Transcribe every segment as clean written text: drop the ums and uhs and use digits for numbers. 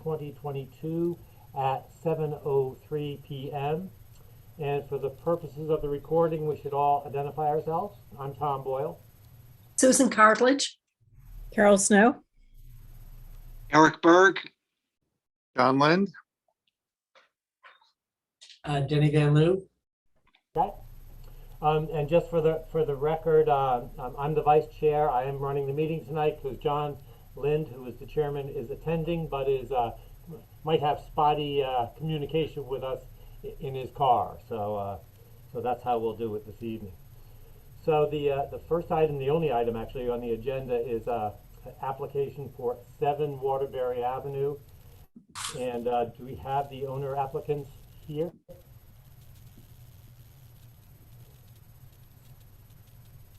2022 at 7:03 p.m. And for the purposes of the recording, we should all identify ourselves. I'm Tom Boyle. Susan Cartledge. Carol Snow. Eric Berg. John Lind. Denny Van Loo. Okay. And just for the record, I'm the vice chair. I am running the meeting tonight because John Lind, who is the chairman, is attending, but might have spotty communication with us in his car. So that's how we'll do it this evening. So the first item, the only item actually on the agenda, is application for 7 Waterbury Avenue. And do we have the owner applicants here?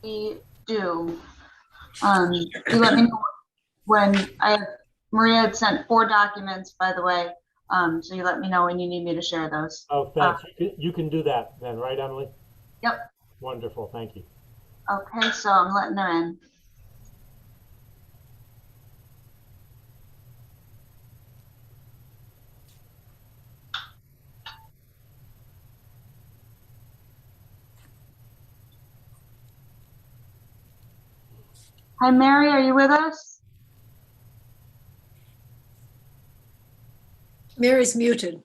We do. You let me know when Maria had sent 4 documents, by the way. So you let me know when you need me to share those. Oh, thanks. You can do that then, right, Emily? Yep. Wonderful. Thank you. Okay, so I'm letting her in. Hi, Mary, are you with us? Mary's muted.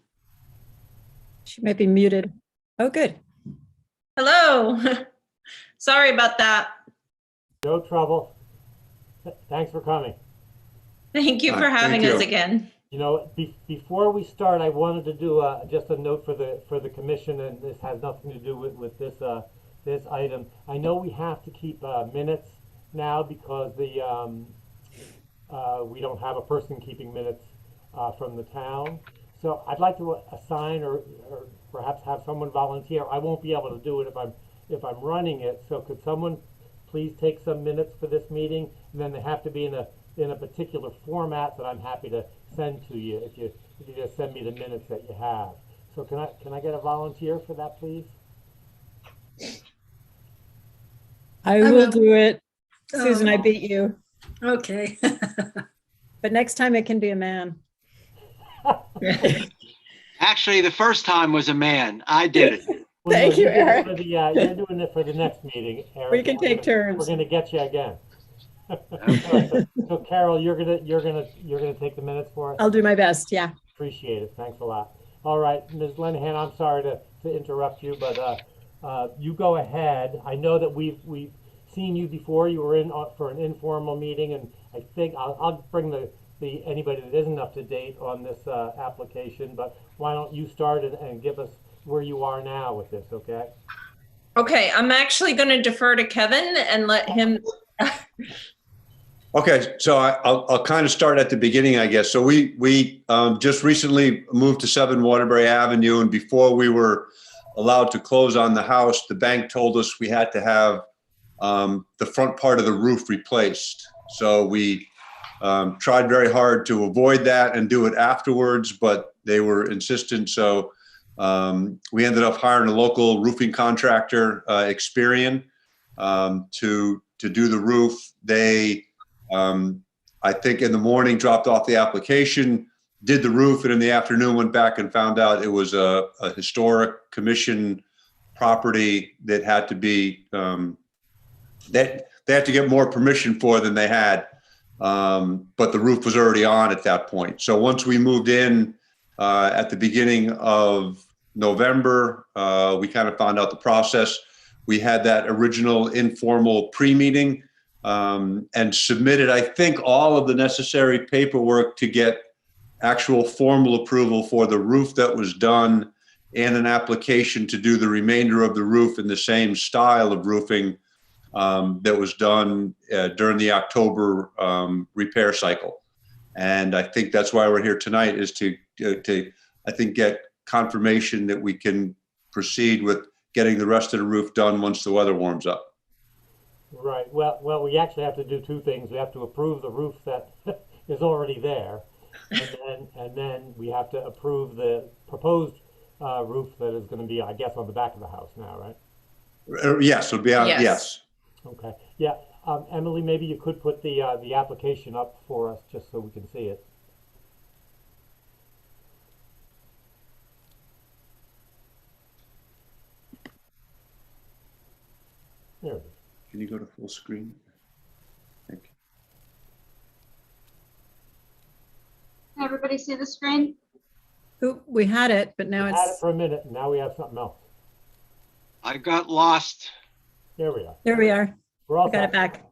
She might be muted. Oh, good. Hello. Sorry about that. No trouble. Thanks for coming. Thank you for having us again. You know, before we start, I wanted to do just a note for the commission, and this has nothing to do with this this item. I know we have to keep minutes now because we don't have a person keeping minutes from the town. So I'd like to assign or perhaps have someone volunteer. I won't be able to do it if I'm running it. So could someone please take some minutes for this meeting, and then they have to be in a particular format that I'm happy to send to you if you just send me the minutes that you have. So can I get a volunteer for that, please? I will do it. Susan, I beat you. Okay. But next time it can be a man. Actually, the first time was a man. I did it. Well, Thank you, Eric. You're doing it for the next meeting, Eric. We can take turns. We're gonna get you again. So Carol, you're gonna take the minutes for us? I'll do my best. Yeah. Appreciate it. Thanks a lot. All right, Ms. Lenahan, I'm sorry to interrupt you, but you go ahead. I know that we've seen you before. You were in for an informal meeting, and I think I'll bring anybody that isn't up to date on this application. But why don't you start and give us where you are now with this, okay? Okay, I'm actually going to defer to Kevin and let him. Okay, so I'll kind of start at the beginning, I guess. So we just recently moved to 7 Waterbury Avenue, and before we were allowed to close on the house, the bank told us we had to have the front part of the roof replaced. So we tried very hard to avoid that and do it afterwards, but they were insistent. So we ended up hiring a local roofing contractor, Experian, to do the roof. They, I think in the morning, dropped off the application, did the roof, and in the afternoon went back and found out it was a historic commission property that had to be, they had to get more permission for than they had. But the roof was already on at that point. So once we moved in at the beginning of November, we kind of found out the process. We had that original informal pre-meeting and submitted, I think, all of the necessary paperwork to get actual formal approval for the roof that was done and an application to do the remainder of the roof in the same style of roofing that was done during the October repair cycle. And I think that's why we're here tonight, is to I think, get confirmation that we can proceed with getting the rest of the roof done once the weather warms up. Right. Well, we actually have to do 2 things. We have to approve the roof that is already there, and then we have to approve the proposed roof that is going to be, I guess, on the back of the house now, right? Yes, it'll be on. Yes. Yes. Okay. Yeah. Emily, maybe you could put the application up for us just so we can see it. full screen. Thank you. Can everybody see the screen? Ooh, we had it, but now We had it it's, for a minute, and now we have something else. I got lost. There we are. there we are. We're all I got set. it back.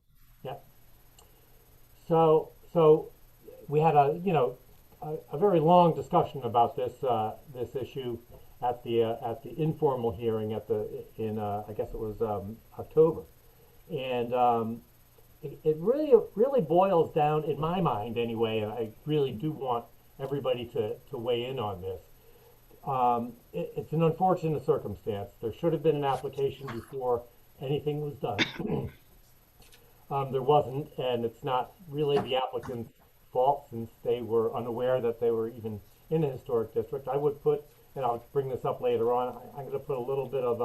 So we had a very long discussion about this issue at the informal hearing in I guess it was October, and it really boils down, in my mind anyway, and I really do want everybody to weigh in on this. It's an unfortunate circumstance. There should have been an application before anything was done. There wasn't, and it's not really the applicant's fault since they were unaware that they were even in a historic district. I would put, and I'll bring this up later on, I'm going to put a little bit of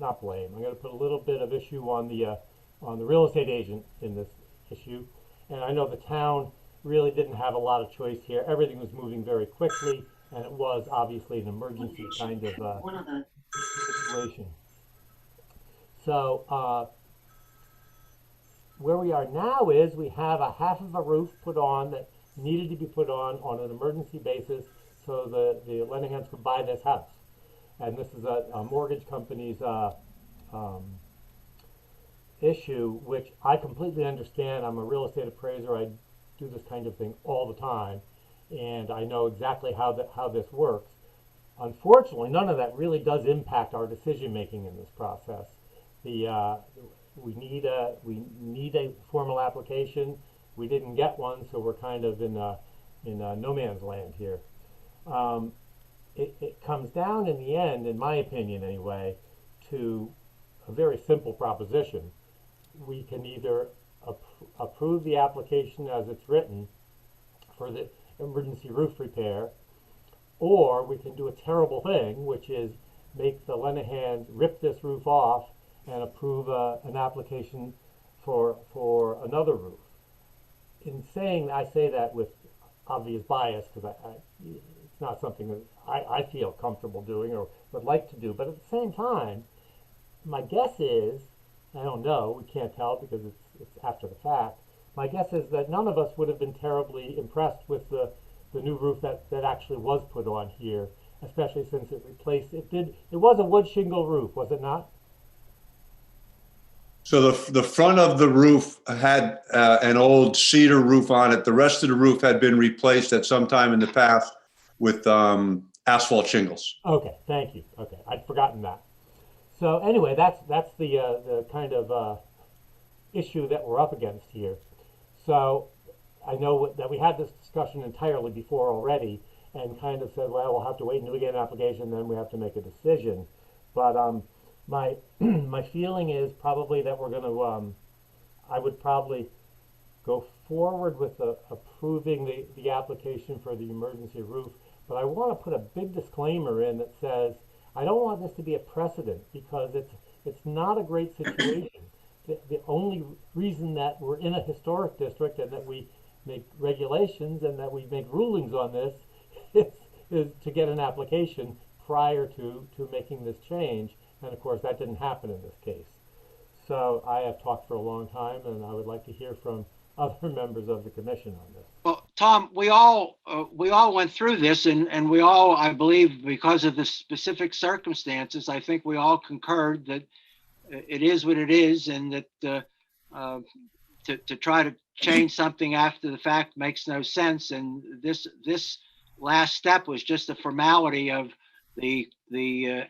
not blame. I'm going to put a little bit of issue on the real estate agent in this issue. And I know the town really didn't have a lot of choice here. Everything was moving very quickly, and it was obviously an emergency kind of situation. So where we are now is we have a half of a roof put on that needed to be put on an emergency basis so the Leningans could buy this house. And this is a mortgage company's issue, which I completely understand. I'm a real estate appraiser. I do this kind of thing all the time, and I know exactly how this works. Unfortunately, none of that really does impact our decision making in this process. We need a formal application. We didn't get one, so we're kind of in no man's land here. It comes down in the end, in my opinion anyway, to a very simple proposition. We can either approve the application as it's written for the emergency roof repair, or we can do a terrible thing, which is make the Lenihans rip this roof off and approve an application for another roof. In saying, I say that with obvious bias because it's not something that I feel comfortable doing or would like to do. But at the same time, my guess is, I don't know, we can't tell because it's after the fact. My guess is that none of us would have been terribly impressed with the new roof that actually was put on here, especially since it was a wood shingle roof, was it not? So the front of the roof had an old cedar roof on it. The rest of the roof had been replaced at some time in the past with asphalt shingles. Okay, thank you. Okay, I'd forgotten that. So anyway, that's the kind of issue that we're up against here. So I know that we had this discussion entirely before already, and kind of said, well, we'll have to wait until we get an application, then we have to make a decision. But my my feeling is probably that we're going to, I would probably go forward with approving the application for the emergency roof, but I want to put a big disclaimer in that says I don't want this to be a precedent because it's not a great situation. The only reason that we're in a historic district and that we make regulations and that we make rulings on this is to get an application prior to making this change. And of course, that didn't happen in this case. So I have talked for a long time, and I would like to hear from other members of the commission on this. Well, Tom, we all went through this, and we all, I believe, because of the specific circumstances, I think we all concurred that it is what it is, and that to try to change something after the fact makes no sense. And this last step was just a formality of the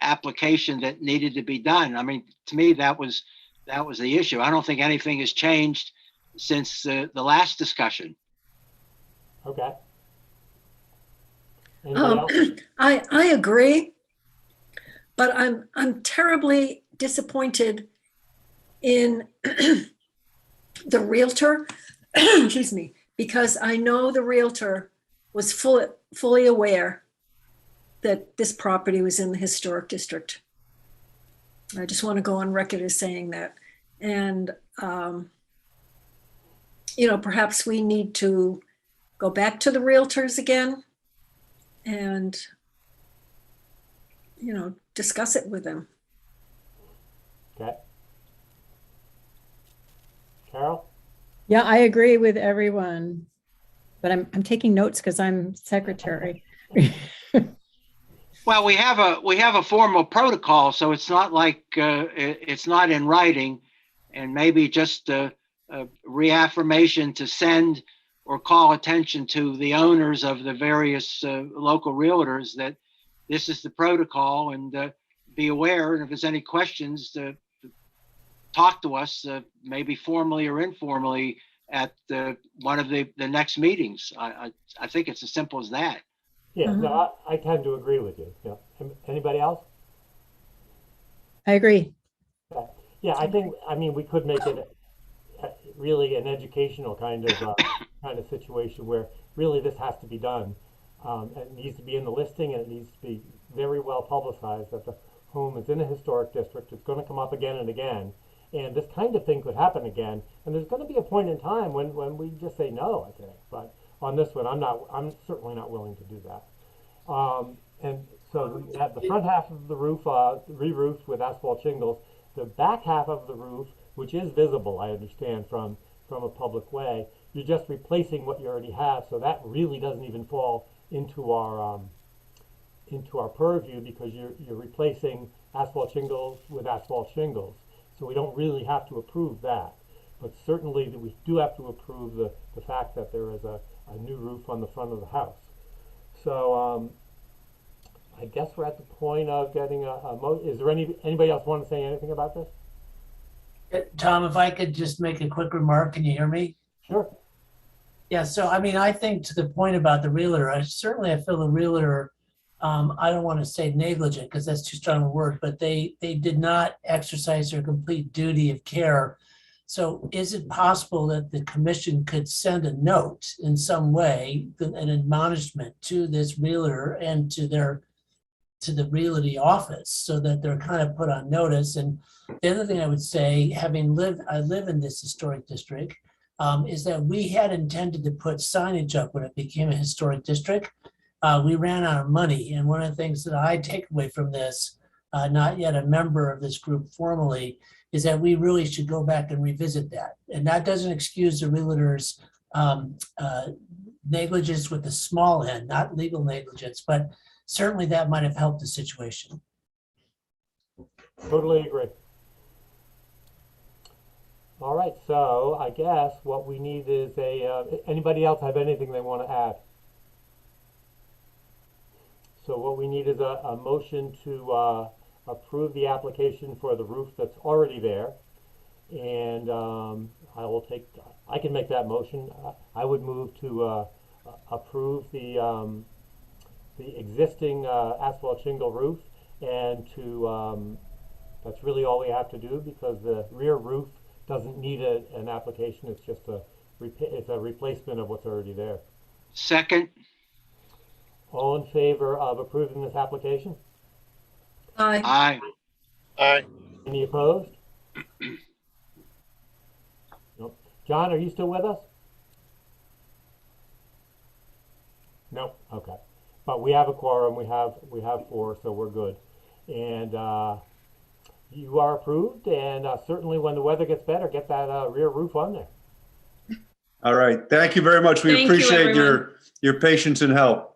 application that needed to be done. I mean, to me, that was the issue. I don't think anything has changed since the last discussion. Okay. Anybody else? I agree, but I'm terribly disappointed in the realtor, excuse me, because I know the realtor was fully aware that this property was in the historic district. I just want to go on record as saying that. And, perhaps we need to go back to the realtors again and, discuss it with them. Okay. Carol? Yeah, I agree with everyone, but I'm taking notes because I'm secretary. Well, we have a formal protocol, so it's not like it's not in writing, and maybe just a reaffirmation to send or call attention to the owners of the various local realtors that this is the protocol, and be aware. And if there's any questions, talk to us, maybe formally or informally at one of the next meetings. I think it's as simple as that. Yeah, no, I tend to agree with you. Yeah. Anybody else? I agree. Yeah, I mean, we could make it really an educational kind of situation where really this has to be done. It needs to be in the listing, and it needs to be very well publicized that the home is in a historic district. It's going to come up again and again, and this kind of thing could happen again. And there's going to be a point in time when we just say no, I think. But on this one, I'm certainly not willing to do that. And so we have the front half of the roof re-roofed with asphalt shingles. The back half of the roof, which is visible, I understand, from a public way, you're just replacing what you already have. So that really doesn't even fall into our purview, because you're replacing asphalt shingles with asphalt shingles. So we don't really have to approve that. But certainly we do have to approve the fact that there is a new roof on the front of the house. So I guess we're at the point of getting is there anybody else want to say anything about this? Tom, if I could just make a quick remark, can you hear me? Sure. Yeah, so I mean, I think to the point about the realtor, I feel the realtor, I don't want to say negligent because that's too strong a word, but they did not exercise their complete duty of care. So is it possible that the commission could send a note in some way, an admonishment to this realtor and to the realty office, so that they're kind of put on notice? And the other thing I would say, I live in this historic district, is that we had intended to put signage up when it became a historic district. We ran out of money. And one of the things that I take away from this, not yet a member of this group formally, is that we really should go back and revisit that. And that doesn't excuse the realtor's negligence with the small n, not legal negligence, but certainly that might have helped the situation. Totally agree. All right, so I guess what we need is anybody else have anything they want to add? So what we need is a motion to approve the application for the roof that's already there. And I can make that motion. I would move to approve the existing asphalt shingle roof, and that's really all we have to do, because the rear roof doesn't need an application. It's just a replacement of what's already there. Second. All in favor of approving this application? Aye. Aye. Aye. Any opposed? Nope. John, are you still with us? Nope. Okay. But we have a quorum. We have 4, so we're good. And you are approved. And certainly, when the weather gets better, get that rear roof on there. All right. Thank you very much. We Thank you, appreciate everyone. your patience and help.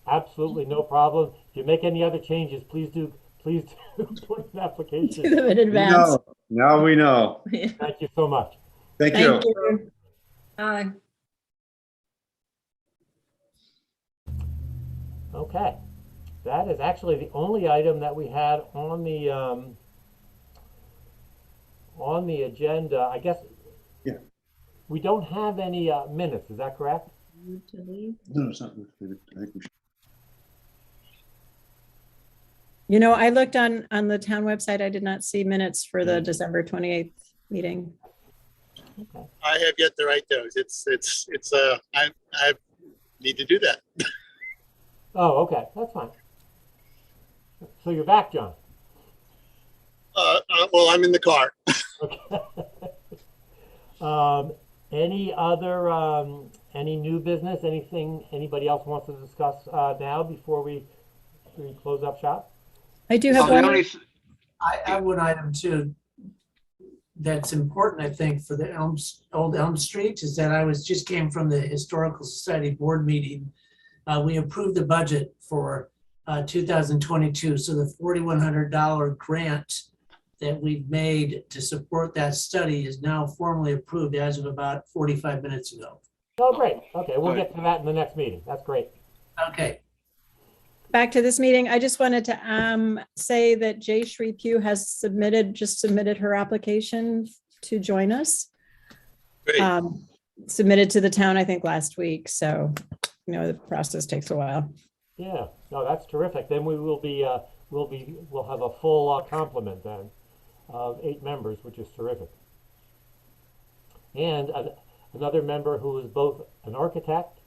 Absolutely, no problem. If you make any other changes, please do put an application. Do them in advance. Now we know. Thank you so much. Thank you. Thank you. Aye. Okay, that is actually the only item that we had on the agenda. I guess. Yeah. We don't have any minutes. Is that correct? No, it's not. I think we should. You know, I looked on the town website. I did not see minutes for the December 28th meeting. Okay. I have yet to write those. I need to do that. Oh, okay, that's fine. So you're back, John. Well, I'm in the car. Okay. Any other any new business? Anything anybody else wants to discuss now before we close up shop? I do have Oh, the one. only I have one item too. that's important, I think, for the Old Elm Street is that just came from the Historical Society board meeting. We approved the budget for 2022. So the $4,100 grant that we've made to support that study is now formally approved as of about 45 minutes ago. Oh, great. Okay, we'll get to that in the next meeting. That's great. Okay. Back to this meeting, I just wanted to say that Jayshree Pugh has submitted her application to join us. Great. Submitted to the town, I think, last week. So, the process takes a while. Yeah, no, that's terrific. Then we will be, we'll have a full complement then of 8 members, which is terrific. And another member who is both an architect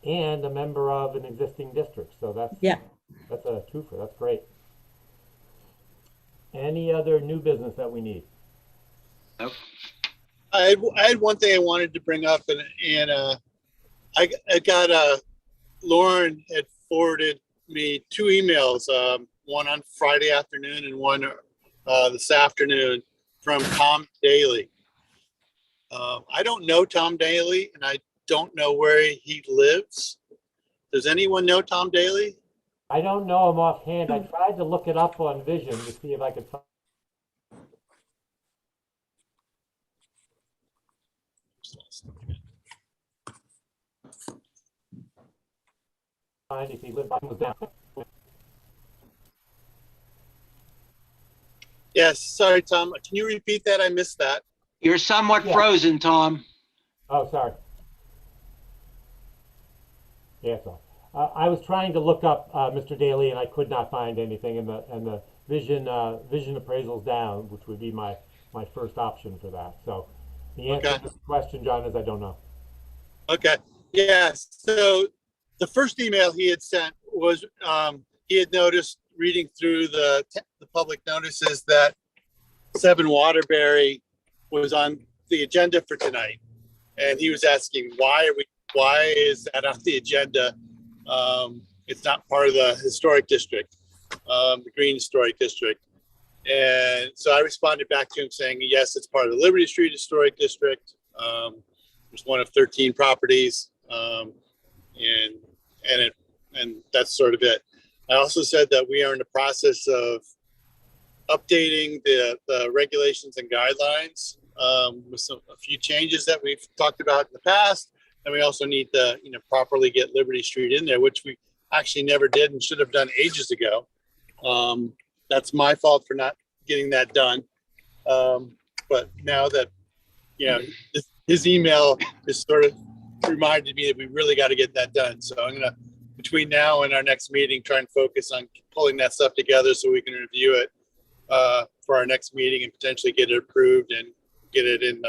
and a member of an existing district. So that's a twofer. That's great. Any other new business that we need? Nope. I had one thing I wanted to bring up, and I got Lauren had forwarded me 2 emails, one on Friday afternoon and one this afternoon from Tom Daly. I don't know Tom Daly, and I don't know where he lives. Does anyone know Tom Daly? I don't know him offhand. I tried to look it up on Vision to see if I could find if he lived down. Yes, sorry, Tom. Can you repeat that? I missed that. You're somewhat frozen, Tom. Oh, sorry. Yeah, so I was trying to look up Mr. Daly, and I could not find anything, and the vision appraisal's down, which would be my first option for that. So the answer to the question, John, is I don't know. Okay. Yeah. So the first email he had sent was he had noticed reading through the public notices that 7 Waterbury was on the agenda for tonight, and he was asking why is that on the agenda? It's not part of the historic district, the Green Historic District. And so I responded back to him saying, yes, it's part of the Liberty Street Historic District. It's one of 13 properties, and that's sort of it. I also said that we are in the process of updating the regulations and guidelines with a few changes that we've talked about in the past. And we also need to, properly get Liberty Street in there, which we actually never did and should have done ages ago. That's my fault for not getting that done. But now that, his email is sort of reminded me that we really got to get that done. So I'm going to, between now and our next meeting, try and focus on pulling that stuff together so we can review it for our next meeting and potentially get it approved and get it in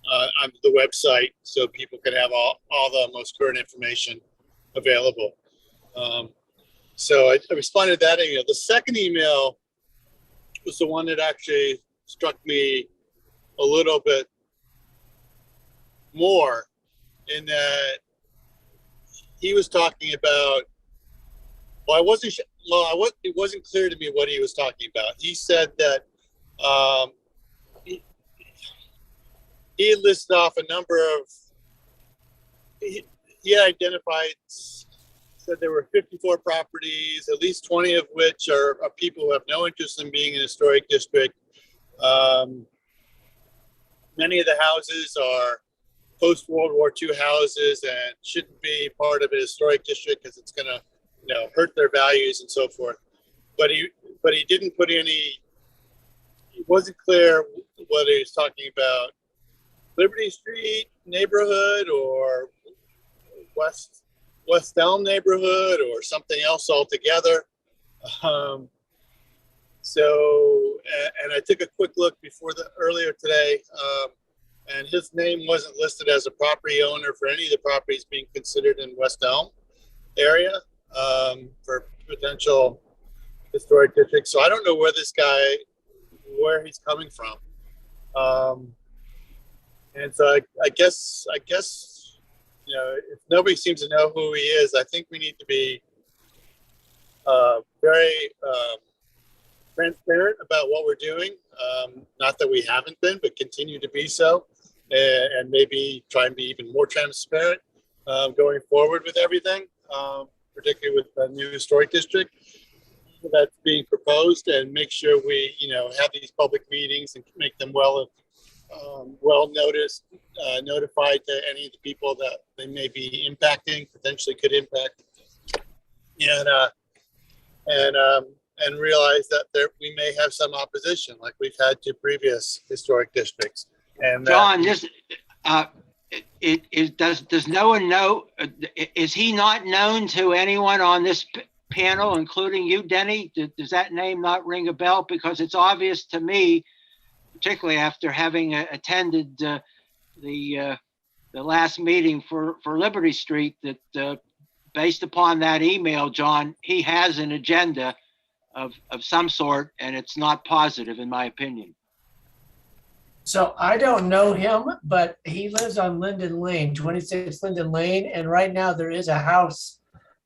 on the website so people can have all the most current information available. So I responded to that email. The second email was the one that actually struck me a little bit more, in that he was talking about, it wasn't clear to me what he was talking about. He said that he listed off a number of, he identified, said there were 54 properties, at least 20 of which are people who have no interest in being in a historic district. Many of the houses are post-World War II houses and shouldn't be part of a historic district because it's going to, hurt their values and so forth. But he didn't put any, it wasn't clear whether he was talking about Liberty Street neighborhood or West Elm neighborhood or something else altogether. And I took a quick look earlier today, and his name wasn't listed as a property owner for any of the properties being considered in West Elm area for potential historic districts. So I don't know where he's coming from. And so I guess, if nobody seems to know who he is, I think we need to be very transparent about what we're doing. Not that we haven't been, but continue to be so, and maybe try and be even more transparent going forward with everything, particularly with the new historic district that's being proposed, and make sure we, have these public meetings and make them well noticed, notified to any of the people that they may be impacting, potentially could impact, and realize that we may have some opposition, like we've had to previous historic districts. And John, does no one know? Is he not known to anyone on this panel, including you, Denny? Does that name not ring a bell? Because it's obvious to me, particularly after having attended the last meeting for Liberty Street, that based upon that email, John, he has an agenda of some sort, and it's not positive, in my opinion. So I don't know him, but he lives on Linden Lane, 26 Linden Lane. And right now there is a house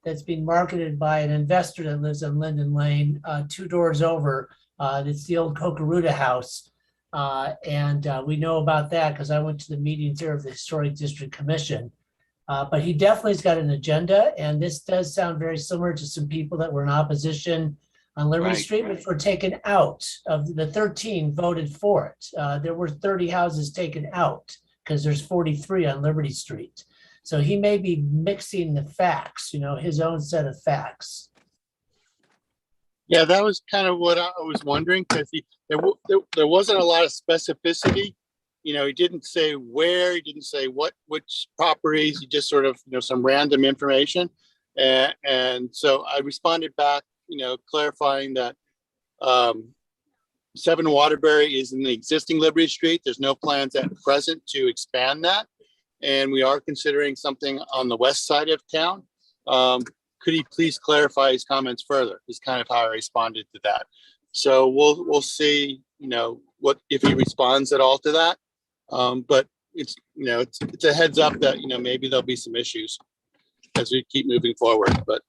that's being marketed by an investor that lives on Linden Lane, 2 doors over. It's the old Cocaruda house. And we know about that because I went to the meetings there of the Historic District Commission. But he definitely has got an agenda. And this does sound very similar to some people that were in opposition on Liberty Street, which were taken out. Of the 13 voted for it. There were 30 houses taken out because there's 43 on Liberty Street. So he may be mixing the facts, his own set of facts. Yeah, that was kind of what I was wondering, because there wasn't a lot of specificity. He didn't say where, he didn't say which properties, he just sort of, some random information. And so I responded back, clarifying that 7 Waterbury is in the existing Liberty Street. There's no plans at present to expand that. And we are considering something on the west side of town. Could he please clarify his comments further? Is kind of how I responded to that. So we'll see, what if he responds at all to that. But it's a heads up that, maybe there'll be some issues as we keep moving forward. But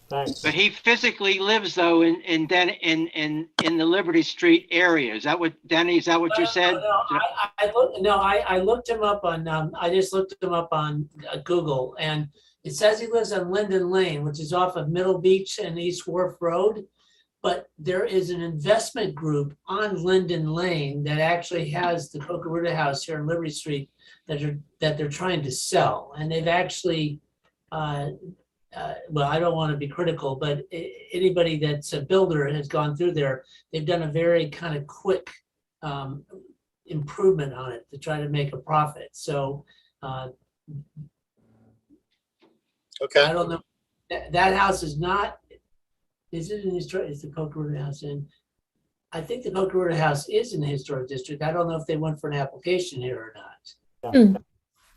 Thanks. But he physically lives though in the Liberty Street area. Is that what, Denny? Is that what you said? I looked him up on. I just looked him up on Google, and it says he lives on Linden Lane, which is off of Middle Beach and East Wharf Road. But there is an investment group on Linden Lane that actually has the Cocaruda house here on Liberty Street that they're trying to sell, and they've actually. Well, I don't want to be critical, but anybody that's a builder has gone through there. They've done a very kind of quick improvement on it to try to make a profit. So okay, I don't know. That house is not. Is it in historic? Is the Cocaruda house in? I think the Cocaruda house is in the historic district. I don't know if they went for an application here or not. Yeah.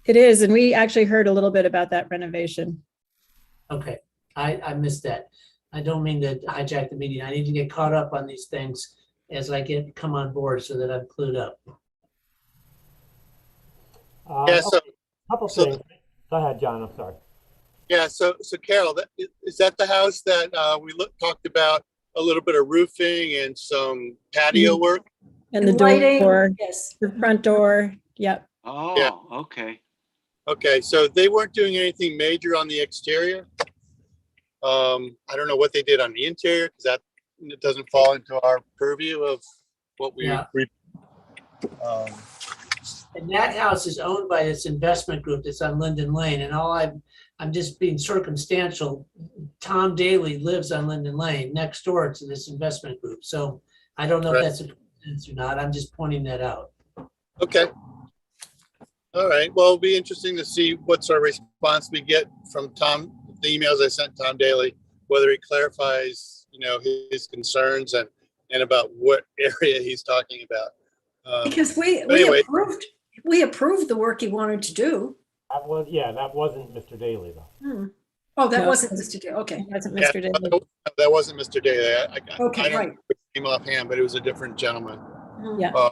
It is, and we actually heard a little bit about that renovation. Okay, I missed that. I don't mean to hijack the meeting. I need to get caught up on these things as I come on board so that I'm clued up. yeah. So, Couple things. Go ahead, John. I'm sorry. yeah. So Carol, is that the house that we talked about a little bit of roofing and some patio work? And the Lighting, door, yes. the front door. Yep. Oh, Yeah. okay. Okay, so they weren't doing anything major on the exterior. I don't know what they did on the interior, because that it doesn't fall into our purview of what we. Yeah. And that house is owned by this investment group that's on Linden Lane. And I'm just being circumstantial. Tom Daly lives on Linden Lane next door to this investment group. So I don't know if that's a coincidence or not. I'm just pointing that out. Okay. All right. Well, it'll be interesting to see what sort of response we get from Tom, the emails I sent Tom Daly, whether he clarifies, his concerns and about what area he's talking about. Because anyway. we approved the work he wanted to do. That wasn't Mr. Daly though. Oh, that No. wasn't Mr. Daly. Okay. It wasn't Yeah, Mr. Daly. that wasn't Mr. Daly. I Okay, don't right. know his name offhand, but it was a different gentleman. Yeah. Uh,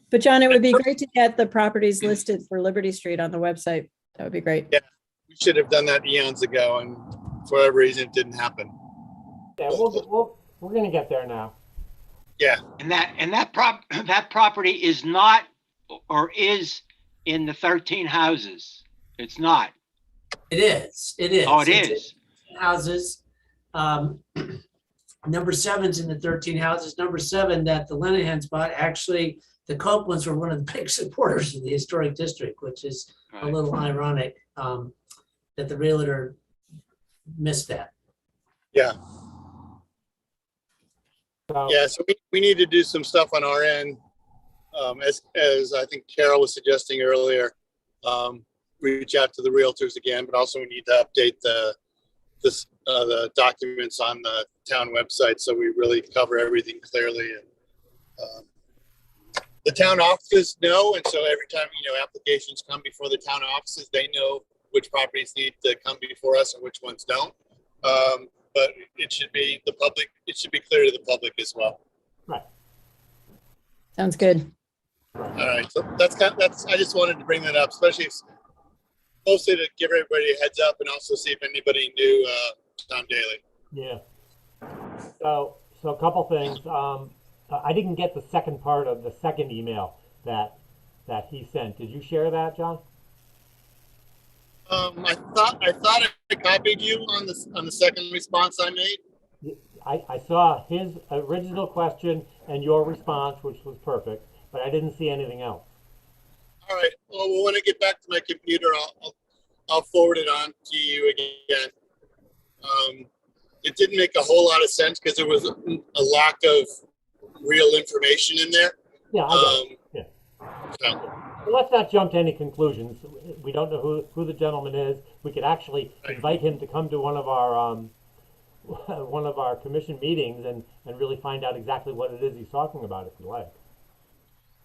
But John, it would be great to get the properties listed for Liberty Street on the website. That would be great. Yeah. We should have done that eons ago, and for whatever reason, it didn't happen. Yeah, we're gonna get there now. Yeah, And that property is not, or is in the 13 houses. It's not. It is. It is. Oh, it It's is. houses. Number 7's in the 13 houses. Number 7 that the Lenahans bought, actually, the Copelands were one of the big supporters of the historic district, which is a Right. little ironic that the realtor missed that. yeah, So, yeah. So we need to do some stuff on our end, as I think Carol was suggesting earlier. Reach out to the realtors again, but also we need to update the documents on the town website so we really cover everything clearly. And the town offices know, and so every time applications come before the town offices, they know which properties need to come before us and which ones don't. But it should be the public. It should be clear to the public as well. right. Sounds good. All right, so that's I just wanted to bring that up, especially mostly to give everybody a heads up and also see if anybody knew Tom Daly. Yeah. So a couple things. I didn't get the second part of the second email that he sent. Did you share that, John? I thought I copied you on the second response I made. I saw his original question and your response, which was perfect, but I didn't see anything else. All right. Well, when I get back to my computer, I'll forward it on to you again. It didn't make a whole lot of sense because there was a lack of real information in there. Yeah, I get it. Yeah. So, Well, let's not jump to any conclusions. We don't know who the gentleman is. We could actually invite him to come to one of our commission meetings and really find out exactly what it is he's talking about, if you like.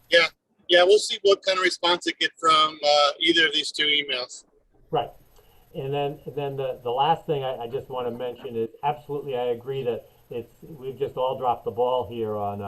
yeah, we'll see what kind of response I get from either of these two emails. Right. And then the last thing I just want to mention is absolutely I agree that we've just all dropped the ball here on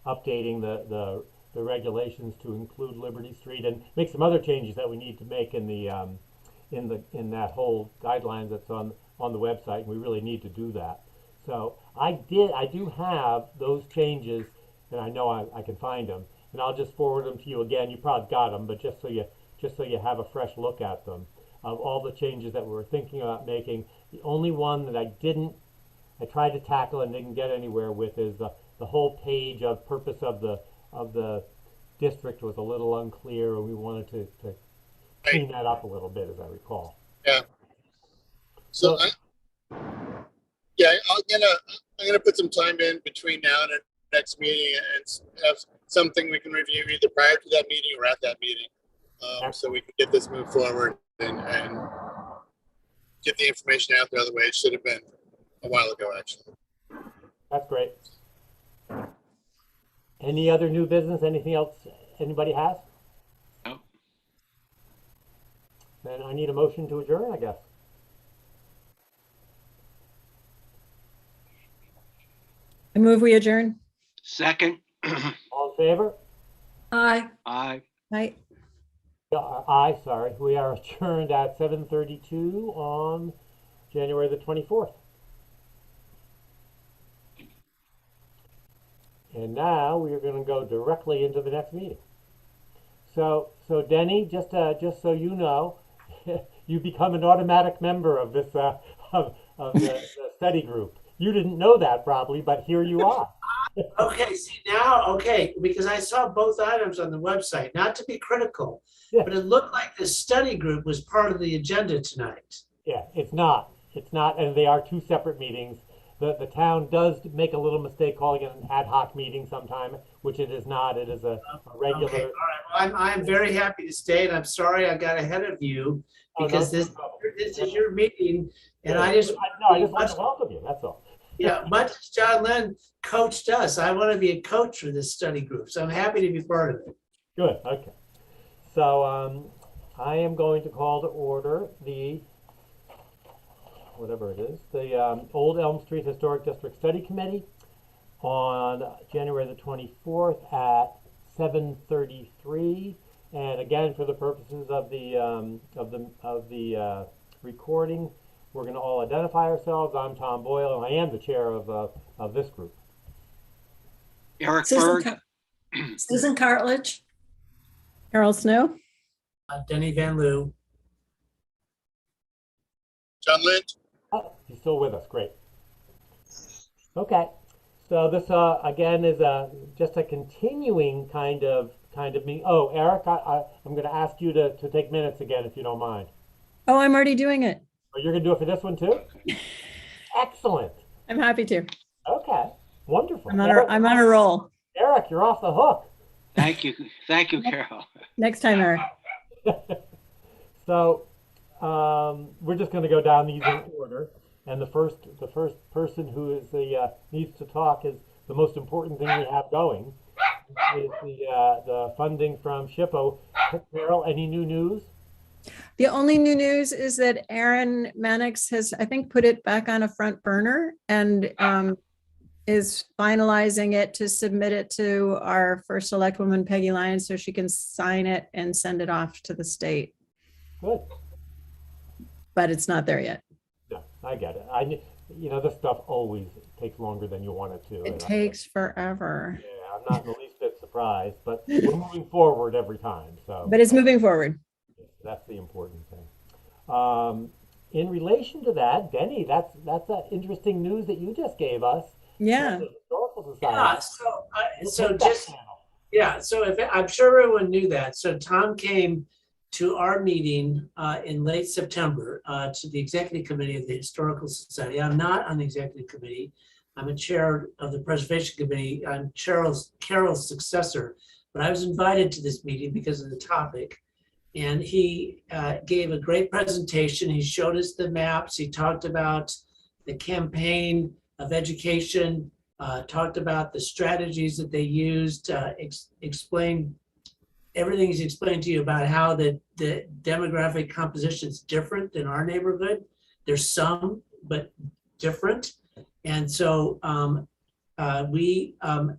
updating the regulations to include Liberty Street and make some other changes that we need to make in that whole guidelines that's on the website, and we really need to do that. So I do have those changes, and I know I can find them, and I'll just forward them to you again. You probably got them, but just so you have a fresh look at them of all the changes that we were thinking about making. The only one that I tried to tackle and didn't get anywhere with is the whole page of purpose of the district was a little unclear, and we wanted to clean that up a little bit, as I recall. Yeah. So I'm gonna put some time in between now and our next meeting and have something we can review either prior to that meeting or at that meeting, so we can get this moved forward and get the information out there the way it should have been a while ago, actually. That's great. Any other new business? Anything else anybody has? No. Then I need a motion to adjourn, I guess. I move we adjourn. Second. All in favor? Aye. Aye. Aye. Aye, sorry. We are adjourned at 7:32 on January the 24th. And now we are going to go directly into the next meeting. So Denny, just so you know, you become an automatic member of this of the study group. You didn't know that probably, but here you are. Okay, see now, okay, because I saw both items on the website, not to be critical, Yeah. but it looked like the study group was part of the agenda tonight. Yeah, it's not, and they are two separate meetings. The town does make a little mistake calling it an ad hoc meeting sometime, which it is not. It is a regular. Okay, all right, well, I'm very happy to stay, and I'm sorry I got ahead of you, because no this problem. is your meeting, and Yeah. I just I just want to welcome you, that's all. yeah, much as John Lennon coached us, I want to be a coach for this study group, so I'm happy to be part of it. Good, okay. So I am going to call to order the, whatever it is, the Old Elm Street Historic District Study Committee on January the 24th at 7:33. And again, for the purposes of the recording, we're going to all identify ourselves. I'm Tom Boyle, and I am the chair of this group. Eric Susan, Berg, Susan Cartledge, Carol Snow, Denny Van Loo. John Lind? Oh, he's still with us. Great. Okay. So this again is just a continuing kind of me. Oh, Eric, I'm going to ask you to take minutes again if you don't mind. oh, I'm already doing it. Oh, you're going to do it for this one too? Excellent. I'm happy to. Okay. Wonderful. I'm on a roll. Eric, you're off the hook. thank you, Carol. Next time, Eric. So we're just going to go down these in order, and the first person who is needs to talk is the most important thing we have going. Is the funding from SHPO. Carol, any new news? The only new news is that Aaron Mannix has, I think, put it back on a front burner and is finalizing it to submit it to our first select woman, Peggy Lyons, so she can sign it and send it off to the state. Good. But it's not there yet. No, I get it. This stuff always takes longer than you want it to. It takes forever. Yeah, I'm not in the least bit surprised, but we're moving forward every time. So, But it's moving forward. that's the important thing. In relation to that, Denny, that's that interesting news that you just gave us. Yeah. The Historical Society. Yeah, so I'm sure everyone knew that. So Tom came to our meeting in late September to the executive committee of the Historical Society. I'm not on the executive committee. I'm a chair of the preservation committee. I'm Carol's successor, but I was invited to this meeting because of the topic. And he gave a great presentation. He showed us the maps. He talked about the campaign of education, talked about the strategies that they used, explained everything he's explained to you about how the demographic composition is different than our neighborhood. There's some, but different. And so he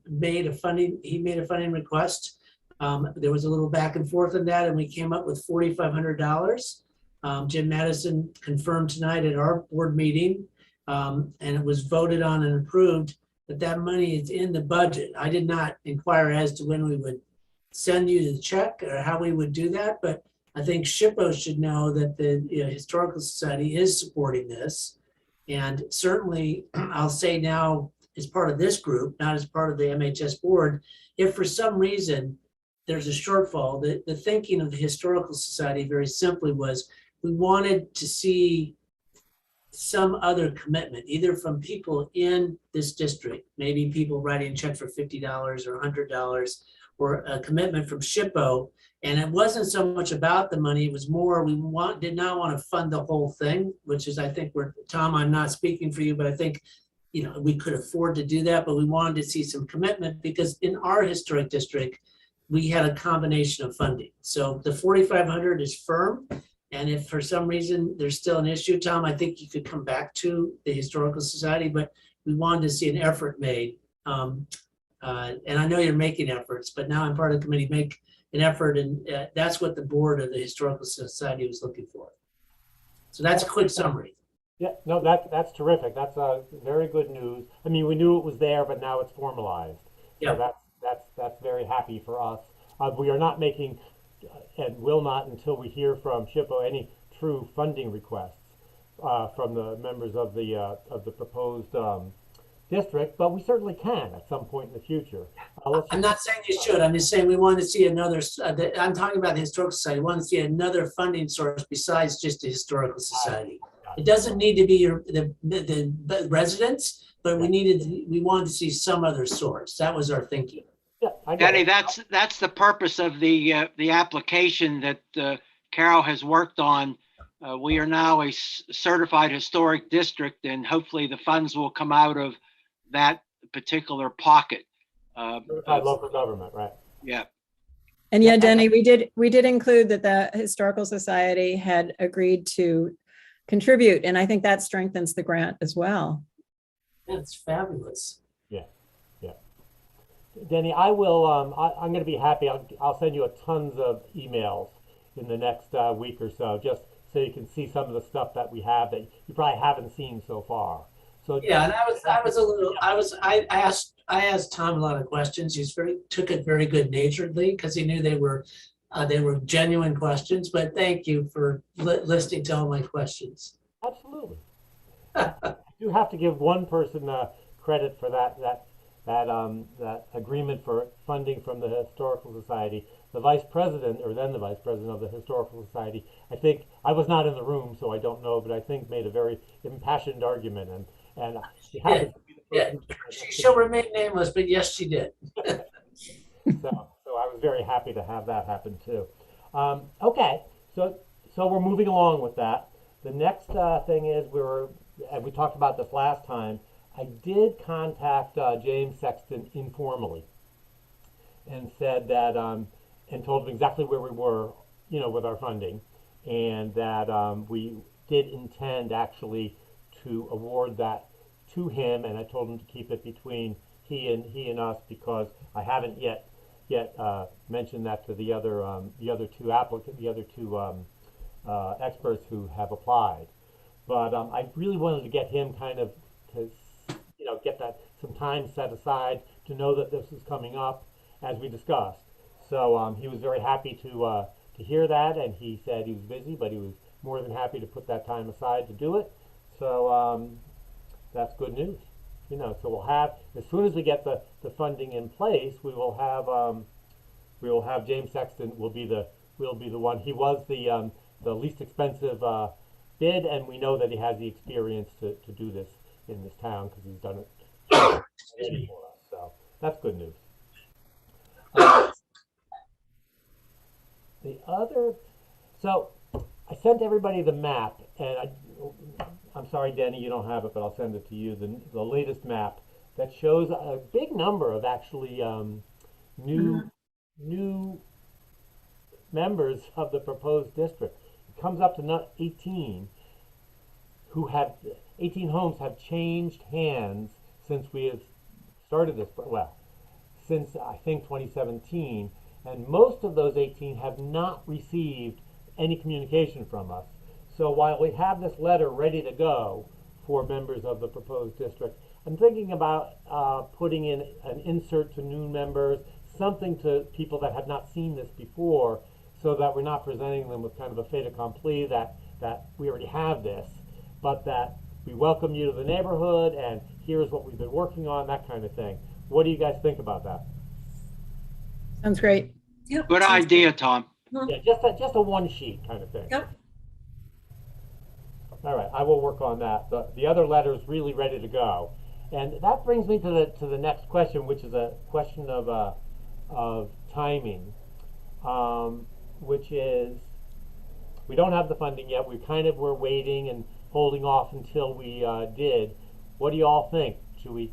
made a funding request. There was a little back and forth on that, and we came up with $4,500. Jim Madison confirmed tonight at our board meeting, and it was voted on and approved that money is in the budget. I did not inquire as to when we would send you the check or how we would do that, but I think SHPO should know that the Historical Society is supporting this. And certainly, I'll say now, as part of this group, not as part of the MHS board, if for some reason there's a shortfall, the thinking of the Historical Society very simply was we wanted to see some other commitment, either from people in this district, maybe people writing a check for $50 or $100, or a commitment from SHPO. And it wasn't so much about the money, it was more, did not want to fund the whole thing, which is, I think, Tom, I'm not speaking for you, but I think, we could afford to do that, but we wanted to see some commitment because in our historic district, we had a combination of funding. So the 4,500 is firm. And if for some reason there's still an issue, Tom, I think you could come back to the Historical Society, but we wanted to see an effort made. And I know you're making efforts, but now I'm part of the committee, make an effort. And that's what the board of the Historical Society was looking for. So that's a quick summary. Yeah, no, that's terrific. That's very good news. I mean, we knew it was there, but now it's formalized. Yeah. So that's very happy for us. We are not making, and will not until we hear from SHPO, any true funding requests from the members of the proposed district, but we certainly can at some point in the future. I'm not saying you should. I'm just saying we want to see another. I'm talking about the Historical Society. We want to see another funding source besides just the Historical Society. It doesn't need to be the residents, but we wanted to see some other source. That was our thinking. Yeah, I get Danny, it. that's the purpose of the application that Carol has worked on. We are now a certified historic district, and hopefully the funds will come out of that particular pocket. Certified local government, right? Yeah. And yeah, Denny, we did include that the Historical Society had agreed to contribute, and I think that strengthens the grant as well. That's fabulous. Yeah, yeah. Denny, I will. I'm going to be happy. I'll send you tons of emails in the next week or so, just so you can see some of the stuff that we have that you probably haven't seen so far. So Yeah, and I asked Tom a lot of questions. Took it very good naturedly because he knew they were genuine questions, but thank you for listening to all my questions. absolutely. I do have to give one person credit for that agreement for funding from the Historical Society. The vice president, or then the vice president of the Historical Society, I think, I was not in the room, so I don't know, but I think made a very impassioned argument, and she happens to be the Yeah, person. she'll remain nameless, but yes, she did. So I was very happy to have that happen too. Okay, so we're moving along with that. The next thing is and we talked about this last time. I did contact James Sexton informally and said that and told him exactly where we were, with our funding, and that we did intend actually to award that to him, and I told him to keep it between he and us because I haven't yet mentioned that to the other two experts who have applied. But I really wanted to get him kind of to get that some time set aside to know that this is coming up as we discussed. So he was very happy to hear that, and he said he was busy, but he was more than happy to put that time aside to do it. So that's good news. So we'll have, as soon as we get the funding in place, we will have James Sexton will be the one. He was the least expensive bid, and we know that he has the experience to do this in this town because he's done it already for us. So that's good news. So I sent everybody the map, and I'm sorry, Denny, you don't have it, but I'll send it to you. The latest map that shows a big number of actually new members of the proposed district. It comes up to 18 homes have changed hands since we have started this. Well, since I think 2017, and most of those 18 have not received any communication from us. So while we have this letter ready to go for members of the proposed district, I'm thinking about putting in an insert to new members, something to people that have not seen this before, so that we're not presenting them with kind of a fait accompli that we already have this, but that we welcome you to the neighborhood and here's what we've been working on, that kind of thing. What do you guys think about that? Sounds great. Yep. Good idea, Tom. Yeah, just a one sheet kind of thing. Yep. All right, I will work on that. The other letter is really ready to go, and that brings me to the next question, which is a question of timing, which is we don't have the funding yet. We're waiting and holding off until we did. What do you all think? Should we?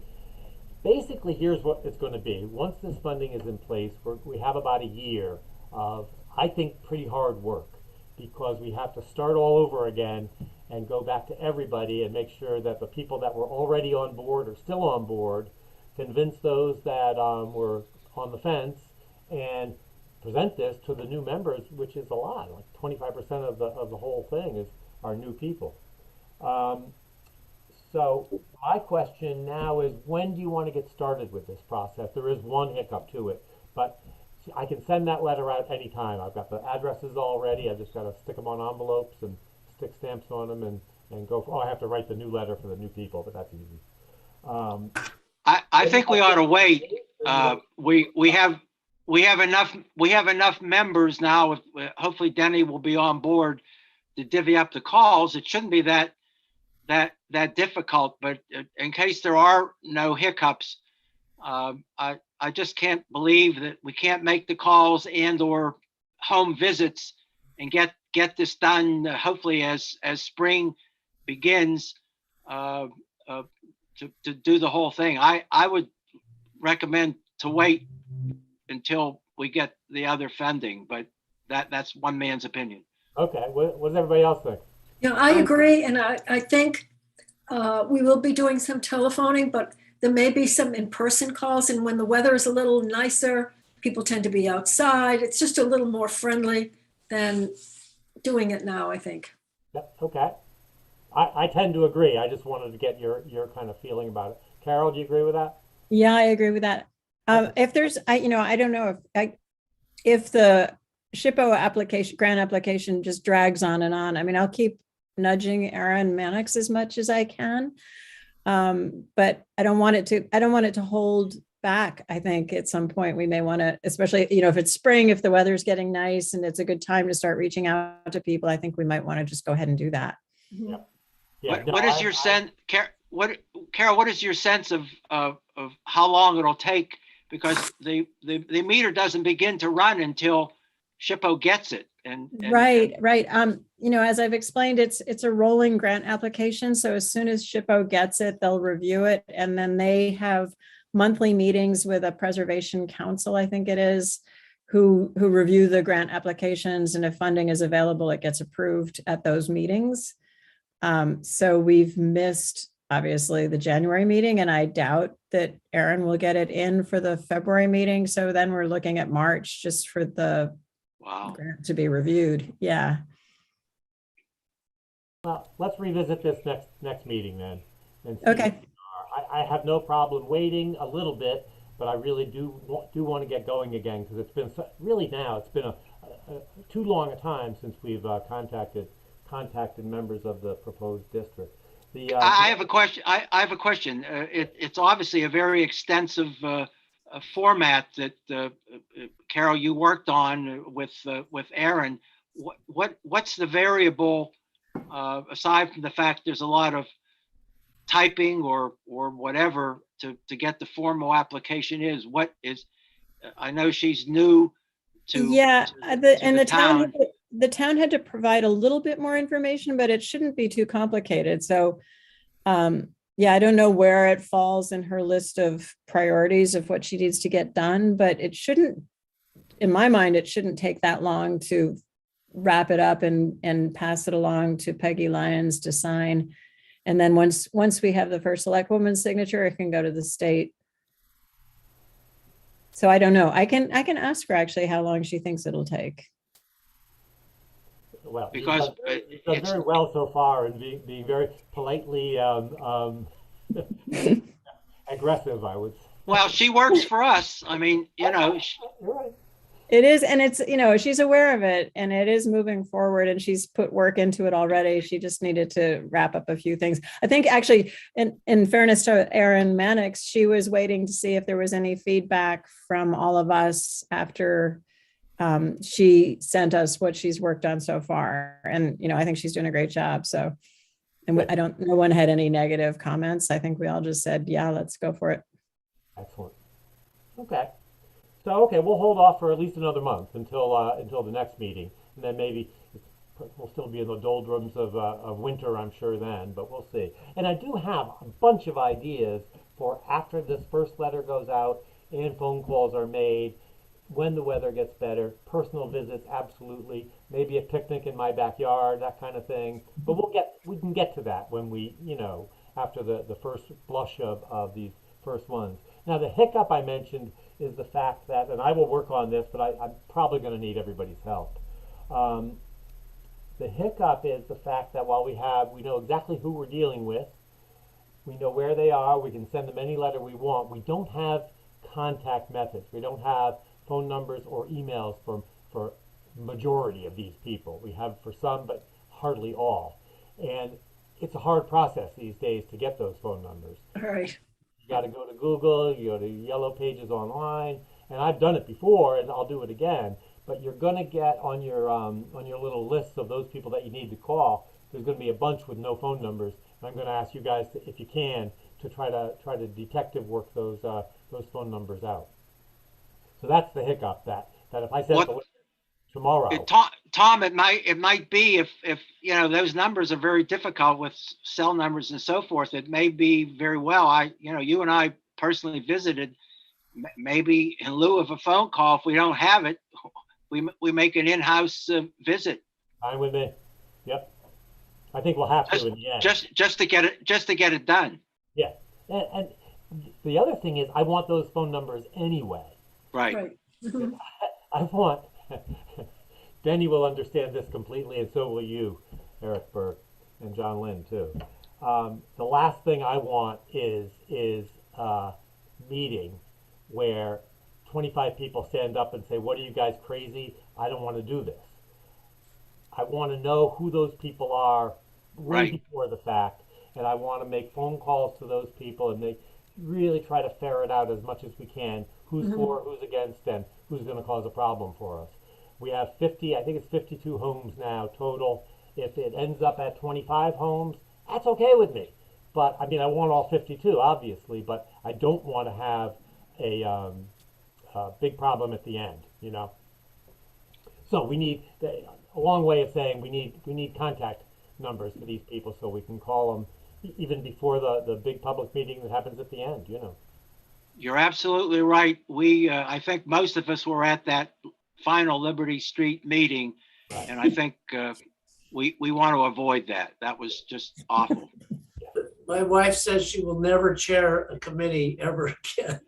Basically, here's what it's going to be. Once this funding is in place, we have about a year of, I think, pretty hard work, because we have to start all over again and go back to everybody and make sure that the people that were already on board are still on board, convince those that were on the fence, and present this to the new members, which is a lot. Like 25% of the whole thing is our new people. So my question now is, when do you want to get started with this process? There is one hiccup to it, but I can send that letter out anytime. I've got the addresses all ready. I've just got to stick them on envelopes and stick stamps on them and go. I have to write the new letter for the new people, but that's easy. I think we ought to wait. We have enough members now. Hopefully Denny will be on board to divvy up the calls. It shouldn't be that difficult, but in case there are no hiccups, I just can't believe that we can't make the calls and or home visits and get this done, hopefully as spring begins, to do the whole thing. I would recommend to wait until we get the other funding, but that's one man's opinion. Okay, what does everybody else think? Yeah, I agree, and I think we will be doing some telephoning, but there may be some in-person calls, and when the weather is a little nicer, people tend to be outside. It's just a little more friendly than doing it now, I think. Yep, okay. I tend to agree. I just wanted to get your kind of feeling about it. Carol, do you agree with that? Yeah, I agree with that. If there's, I don't know if the SHPO application, grant application just drags on and on. I mean, I'll keep nudging Aaron Mannix as much as I can. But I don't want it to hold back. I think at some point we may want to, especially, if it's spring, if the weather's getting nice and it's a good time to start reaching out to people, I think we might want to just go ahead and do that. Yeah. Yeah. What is your sense, Carol, what is your sense of how long it'll take? Because the meter doesn't begin to run until SHPO gets it. And Right. As I've explained, it's a rolling grant application. So as soon as SHPO gets it, they'll review it. And then they have monthly meetings with a preservation council, I think it is, who review the grant applications. And if funding is available, it gets approved at those meetings. So we've missed, obviously, the January meeting, and I doubt that Aaron will get it in for the February meeting. So then we're looking at March just for the grant to be reviewed. Yeah. Well, let's revisit this next meeting then. And see Okay. I have no problem waiting a little bit, but I really do want to get going again, because it's been it's been a too long a time since we've contacted members of the proposed district. I have a question. I have a question. It's obviously a very extensive format that Carol, you worked on with Aaron. What's the variable aside from the fact there's a lot of typing or whatever to get the formal application is? What is? I know she's new to the town had to provide a little bit more information, but it shouldn't be too complicated. So, I don't know where it falls in her list of priorities of what she needs to get done, but it shouldn't, in my mind, it shouldn't take that long to wrap it up and pass it along to Peggy Lyons to sign. And then once we have the first select woman's signature, it can go to the state. So I don't know. I can ask her actually how long she thinks it'll take. Well, because you've done very well so far, and being very politely aggressive, I would say. Well, she works for us. I mean, You're right. It is, and it's, she's aware of it, and it is moving forward, and she's put work into it already. She just needed to wrap up a few things. I think actually, in fairness to Erin Mannix, she was waiting to see if there was any feedback from all of us after she sent us what she's worked on so far. And, I think she's doing a great job. So, and no one had any negative comments. I think we all just said, yeah, let's go for it. Excellent. Okay. So, we'll hold off for at least another month until the next meeting, and then maybe we'll still be in the doldrums of winter, I'm sure then, but we'll see. And I do have a bunch of ideas for after this first letter goes out and phone calls are made, when the weather gets better, personal visits, absolutely, maybe a picnic in my backyard, that kind of thing. But we can get to that when we, after the first blush of these first ones. Now, the hiccup I mentioned is the fact that, and I will work on this, but I'm probably going to need everybody's help. The hiccup is the fact that while we know exactly who we're dealing with, we know where they are, we can send them any letter we want, we don't have contact methods. We don't have phone numbers or emails for majority of these people. We have for some, but hardly all. And it's a hard process these days to get those phone numbers. All right. You got to go to Google, you go to Yellow Pages online, and I've done it before, and I'll do it again. But you're going to get on your little list of those people that you need to call. There's going to be a bunch with no phone numbers. And I'm going to ask you guys to, if you can, to try to detective work those phone numbers out. So that's the hiccup. That if I sent the list tomorrow, Tom, it might be if those numbers are very difficult with cell numbers and so forth. It may be very well. You and I personally visited. Maybe in lieu of a phone call, if we don't have it, we make an in-house visit. Fine with me. Yep. I think we'll have to in the end. Just to get it done. Yeah. And the other thing is, I want those phone numbers anyway. Right. I want. Denny will understand this completely, and so will you, Eric Berg. and John Lind too. The last thing I want is a meeting where 25 people stand up and say, "What are you guys crazy? I don't want to do this." I want to know who those people are way Right. before the fact, and I want to make phone calls to those people and they really try to ferret out as much as we can who's for, who's against, and who's going to cause a problem for us. We have 50, I think it's 52 homes now total. If it ends up at 25 homes, that's okay with me. But I mean, I want all 52, obviously, but I don't want to have a big problem at the end, you know. So we need a long way of saying we need contact numbers for these people so we can call them even before the big public meeting that happens at the end, you know. You're absolutely right. I think most of us were at that final Liberty Street meeting, and I think we want to avoid that. That was just awful. My wife says she will never chair a committee ever again.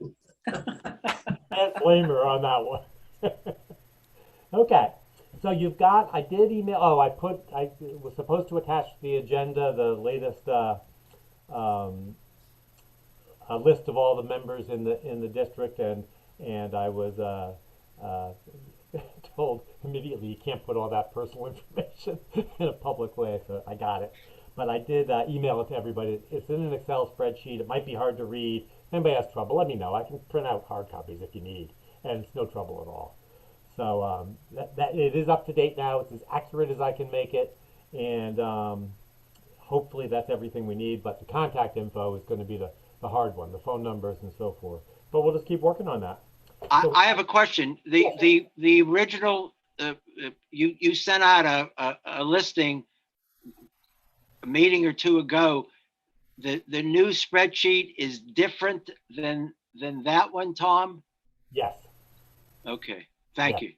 Can't blame her on that one. Okay, so you've got, I did email, I was supposed to attach to the agenda the latest a list of all the members in the district, and I was told immediately you can't put all that personal information in a public way, so I got it. But I did email it to everybody. It's in an Excel spreadsheet. It might be hard to read. If anybody has trouble, let me know. I can print out hard copies if you need, and it's no trouble at all. So that it is up to date now. It's as accurate as I can make it, and hopefully that's everything we need. But the contact info is going to be the hard one, the phone numbers and so forth. But we'll just keep working on that. I have a question. The original, you sent out a listing a meeting or two ago. The new spreadsheet is different than that one, Tom? Yes. Okay, thank Yeah. you.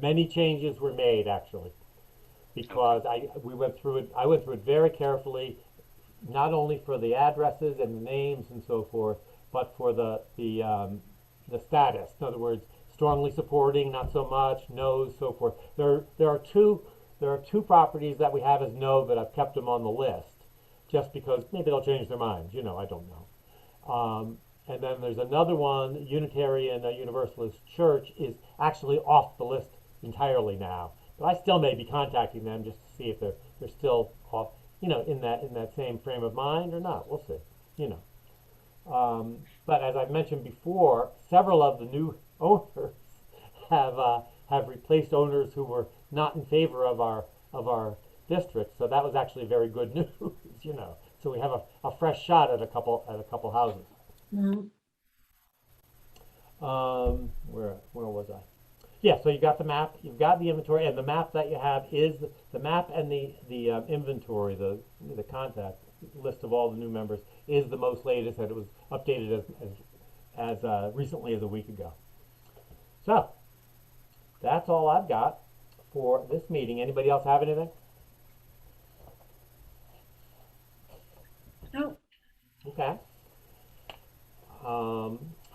Many changes were made actually, because I went through it very carefully, not only for the addresses and the names and so forth, but for the status. In other words, strongly supporting, not so much, no's, so forth. There are two properties that we have as no that I've kept them on the list, just because maybe they'll change their minds. You know, I don't know. And then there's another one, Unitarian Universalist Church is actually off the list entirely now. But I still may be contacting them just to see if they're still off, you know, in that same frame of mind or not. We'll see, you know. But as I've mentioned before, several of the new owners have replaced owners who were not in favor of our district. So that was actually very good news, you know. So we have a fresh shot at a couple houses. Where was I? Yeah, so you got the map, you've got the inventory, and the map that you have is the map, and the inventory, the contact list of all the new members is the most latest, and it was updated as recently as a week ago. So that's all I've got for this meeting. Anybody else have anything? No. Okay.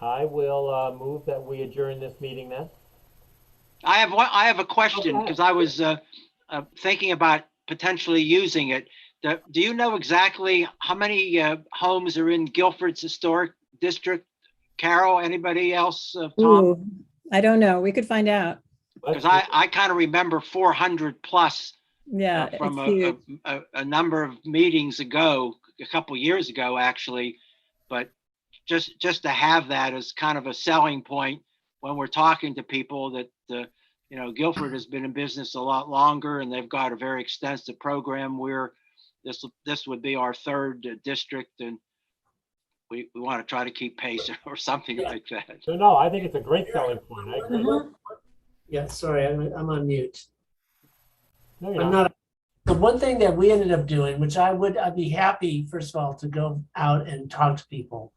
I will move that we adjourn this meeting then. I have a question, because I was thinking about potentially using it. Do you know exactly how many homes are in Guilford's historic district? Carol, anybody else? Tom? Ooh, I don't know. We could find out. Because I kind of remember 400 plus Yeah, from it's huge. a number of meetings ago, a couple years ago, actually. But just to have that as kind of a selling point when we're talking to people that, you know, Guilford has been in business a lot longer and they've got a very extensive program. This would be our third district, and we want to try to keep pace or something like that. So no, I think it's a great selling point. I agree. Yeah, sorry, I'm on mute. No, you're I'm not. not. The one thing that we ended up doing, which I'd be happy, first of all, to go out and talk to people.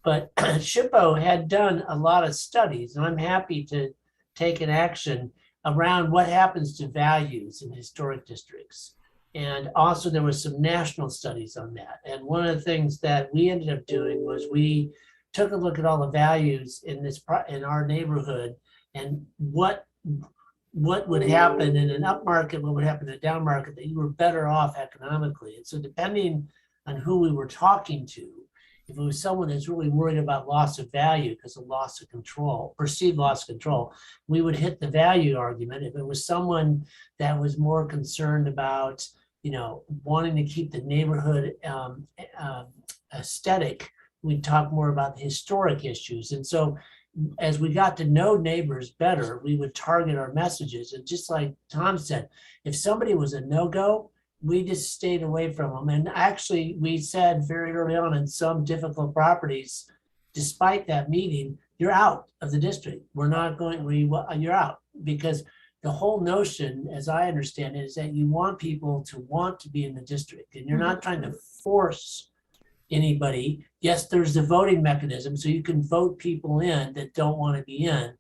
But SHPO had done a lot of studies, and I'm happy to take an action around what happens to values in historic districts. And also there was some national studies on that. And one of the things that we ended up doing was we took a look at all the values in our neighborhood and what what would happen in an up market, what would happen in a down market, that you were better off economically. And so depending on who we were talking to, if it was someone that's really worried about loss of value because of loss of control, perceived loss of control, we would hit the value argument. If it was someone that was more concerned about, wanting to keep the neighborhood aesthetic, we'd talk more about the historic issues. And so as we got to know neighbors better, we would target our messages. And just like Tom said, if somebody was a no-go, we just stayed away from them. And actually, we said very early on in some difficult properties, despite that meeting, you're out of the district. We're not going, you're out. Because the whole notion, as I understand it, is that you want people to want to be in the district. And you're not trying to force anybody. Yes, there's the voting mechanism, so you can vote people in that don't want to be in,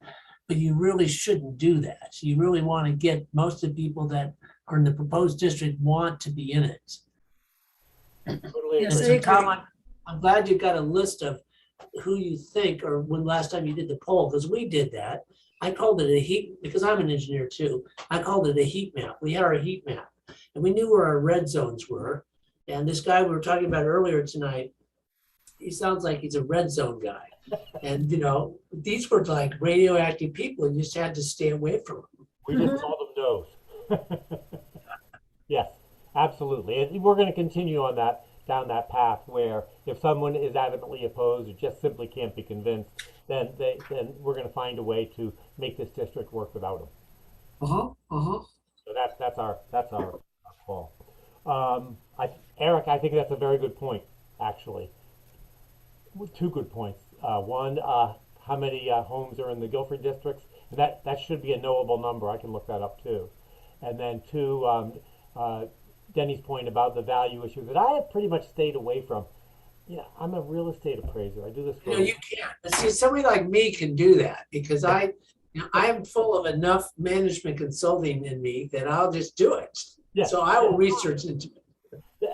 but you really shouldn't do that. So you really want to get most of the people that are in the proposed district want to be in it. Totally Yes, agree. I So Tom, agree. I'm glad you got a list of who you think, or when last time you did the poll, because we did that. I called it a heat, because I'm an engineer too. I called it a heat map. We had our heat map and we knew where our red zones were. And this guy we were talking about earlier tonight, he sounds like he's a red zone guy. And these were like radioactive people, and you just had to stay away from them. We just call them no's. Yes, absolutely. And we're going to continue on down that path where if someone is adamantly opposed or just simply can't be convinced, then we're going to find a way to make this district work without them. So that's our call. Eric, I think that's a very good point, actually. Two good points. One, how many homes are in the Guilford districts? And that should be a knowable number. I can look that up too. And then two, Denny's point about the value issue that I have pretty much stayed away from. I'm a real estate appraiser. I do this for. You can't. See, somebody like me can do that because I am full of enough management consulting in me that I'll just do it. Yes. So I will research into it.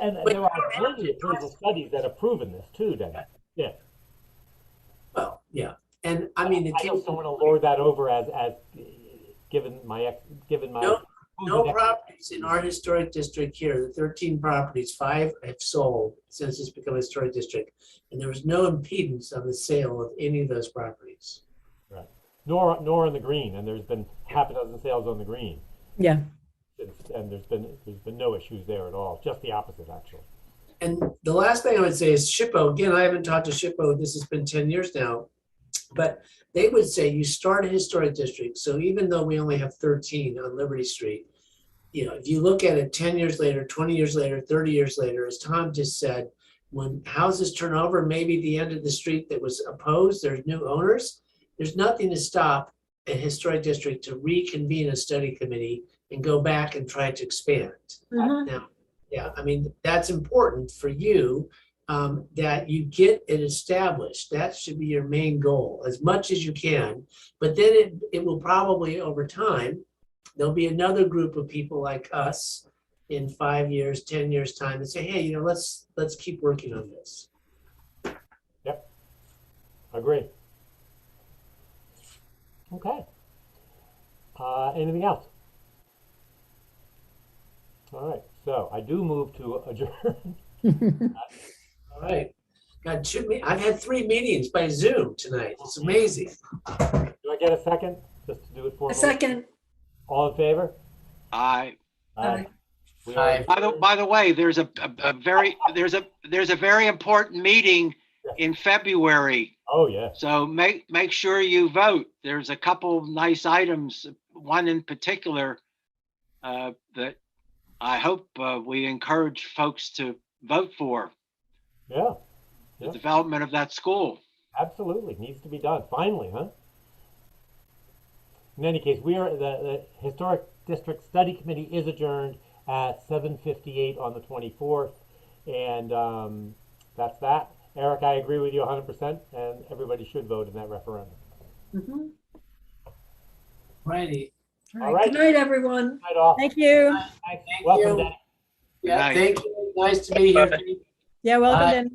And there are plenty of appraisal studies that have proven this too, Denny. Yeah. Well, yeah. And I mean, I just don't want to lord that over as given my no properties in our historic district here, the 13 properties, 5 have sold since it's become a historic district. And there was no impedance on the sale of any of those properties. Right. Nor on the green, and there's been half a dozen sales on the green. Yeah. And there's been no issues there at all. Just the opposite, actually. And the last thing I would say is SHPO. Again, I haven't talked to SHPO. This has been 10 years now. But they would say you start a historic district. So even though we only have 13 on Liberty Street, if you look at it 10 years later, 20 years later, 30 years later, as Tom just said, when houses turn over, maybe the end of the street that was opposed, there's new owners. There's nothing to stop a historic district to reconvene a study committee and go back and try to expand. Now, I mean, that's important for you, that you get it established. That should be your main goal as much as you can. But then it will probably over time, there'll be another group of people like us in 5 years, 10 years time and say, hey, let's keep working on this. Yep. Agree. Okay. Anything else? All right. So I do move to adjourn. All right. I've had 3 meetings by Zoom tonight. It's amazing. Do I get a second? Just to do it for A second. All in favor? Aye. Aye. We are- By the way, there's a very important meeting in February. Oh, yeah. So make sure you vote. There's a couple nice items, one in particular that I hope we encourage folks to vote for. Yeah. The Yeah. development of that school. Absolutely. Needs to be done. Finally, huh? In any case, the Historic District Study Committee is adjourned at 7:58 on the 24th. And that's that. Eric, I agree with you 100%. And everybody should vote in that referendum. Righty. All right. Good night, everyone. Night off. Thank you. Thanks. Thank Welcome, you. Denny. Yeah, Night. thank you. Nice to be here. Yeah, welcome, Bye. Denny.